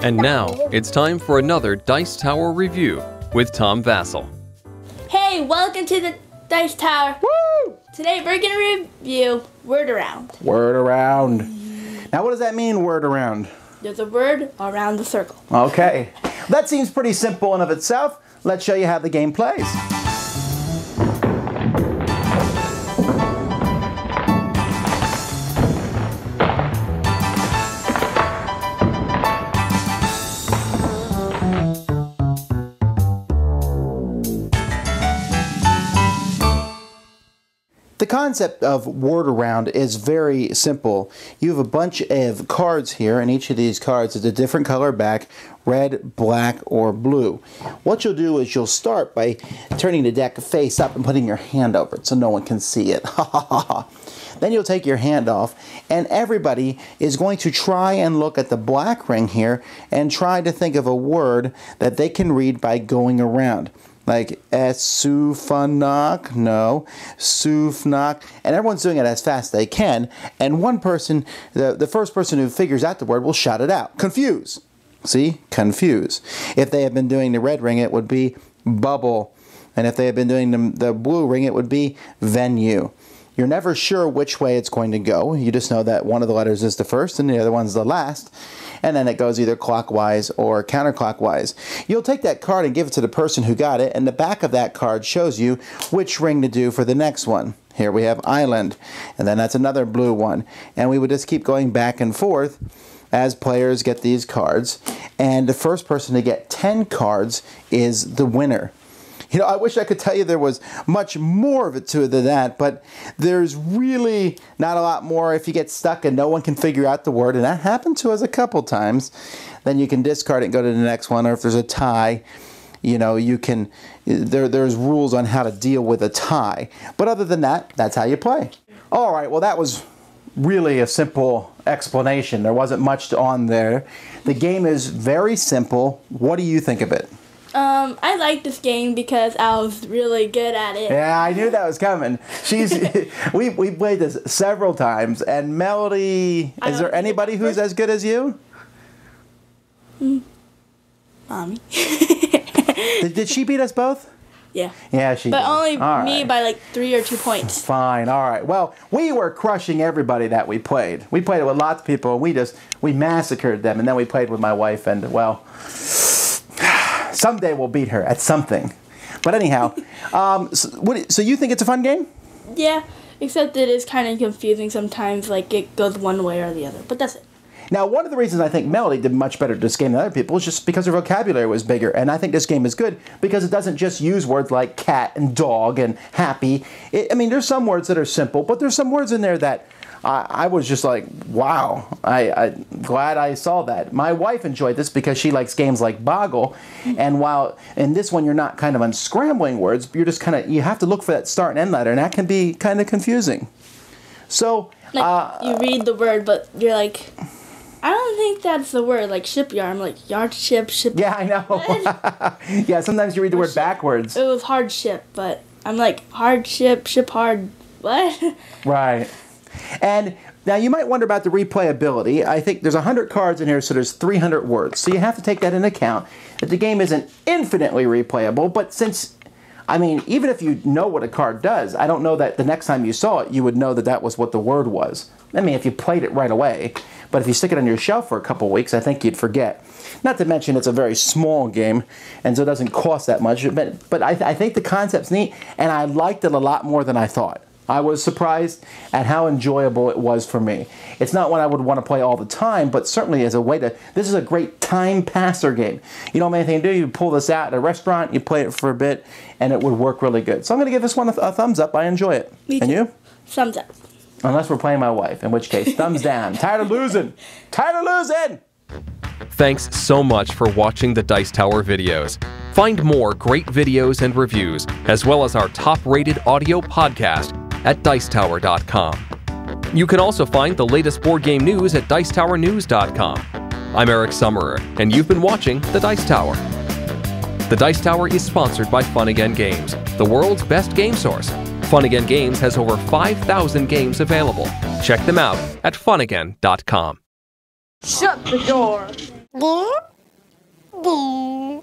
And now, it's time for another Dice Tower review with Tom Vasel. Hey, welcome to the Dice Tower. Woo! Today we're going to review Word Around. Word around. Now what does that mean, word around? There's a word around the circle. Okay. That seems pretty simple in of itself. Let's show you how the game plays. The concept of word around is very simple. You have a bunch of cards here, and each of these cards is a different color back, red, black, or blue. What you'll do is you'll start by turning the deck face up and putting your hand over it so no one can see it. Then you'll take your hand off, and everybody is going to try and look at the black ring here and try to think of a word that they can read by going around. Like Sufanak, no, Sufnak, and everyone's doing it as fast as they can, and one person, the first person who figures out the word will shout it out. Confuse. See? Confuse. If they have been doing the red ring, it would be bubble, and if they have been doing the blue ring, it would be venue. You're never sure which way it's going to go. You just know that one of the letters is the first and the other one's the last. And then it goes either clockwise or counterclockwise. You'll take that card and give it to the person who got it, and the back of that card shows you which ring to do for the next one. Here we have island, and then that's another blue one. And we would just keep going back and forth as players get these cards. And the first person to get 10 cards is the winner. You know, I wish I could tell you there was much more of it to it than that, but there's really not a lot more. If you get stuck and no one can figure out the word, and that happened to us a couple times, then you can discard it and go to the next one. Or if there's a tie, you know, you can, there's rules on how to deal with a tie. But other than that, that's how you play. All right, well, that was really a simple explanation. There wasn't much on there. The game is very simple. What do you think of it? I like this game because I was really good at it. Yeah, I knew that was coming. We played this several times, and Melody, is there anybody who's as good as you? Mommy. Did she beat us both? Yeah. Yeah, she did. But only all me right. by like 3 or 2 points. Fine, all right. Well, we were crushing everybody that we played. We played it with lots of people, and we massacred them, and then we played with my wife, and, well, someday we'll beat her at something. But anyhow, so you think it's a fun game? Yeah, except it is kind of confusing sometimes, like it goes one way or the other, but that's it. Now, one of the reasons I think Melody did much better at this game than other people is just because her vocabulary was bigger. And I think this game is good because it doesn't just use words like cat and dog and happy. I mean, there's some words that are simple, but there's some words in there that I was just like, wow, I'm glad I saw that. My wife enjoyed this because she likes games like Boggle. And while in this one you're not kind of unscrambling words, you're just kind of, you have to look for that start and end letter, and that can be kind of confusing. So, like, you read the word, but you're like, I don't think that's the word, like shipyard. I'm like, yard ship. Yeah, I know. Yeah, sometimes you read the word backwards. It was hardship, but I'm like, hardship, ship hard, what? Right. And now you might wonder about the replayability. I think there's 100 cards in here, so there's 300 words. So you have to take that into account, that the game isn't infinitely replayable, but since, I mean, even if you know what a card does, I don't know that the next time you saw it, you would know that that was what the word was. I mean, if you played it right away, but if you stick it on your shelf for a couple weeks, I think you'd forget. Not to mention it's a very small game, and so it doesn't cost that much, but I think the concept's neat, and I liked it a lot more than I thought. I was surprised at how enjoyable it was for me. It's not one I would want to play all the time, but certainly as a way to, this is a great time passer game. You don't have anything to do, you pull this out at a restaurant, you play it for a bit, and it would work really good. So I'm going to give this one a thumbs up. I enjoy it. Me too. And you? Thumbs up. Unless we're playing my wife, in which case, thumbs down. Tired of losing. Tired of losing! Thanks so much for watching the Dice Tower videos. Find more great videos and reviews, as well as our top-rated audio podcast at Dicetower.com. You can also find the latest board game news at Dicetowernews.com. I'm Eric Summerer, and you've been watching The Dice Tower. The Dice Tower is sponsored by Fun Again Games, the world's best game source. Fun Again Games has over 5,000 games available. Check them out at funagain.com. Shut the door. Bear.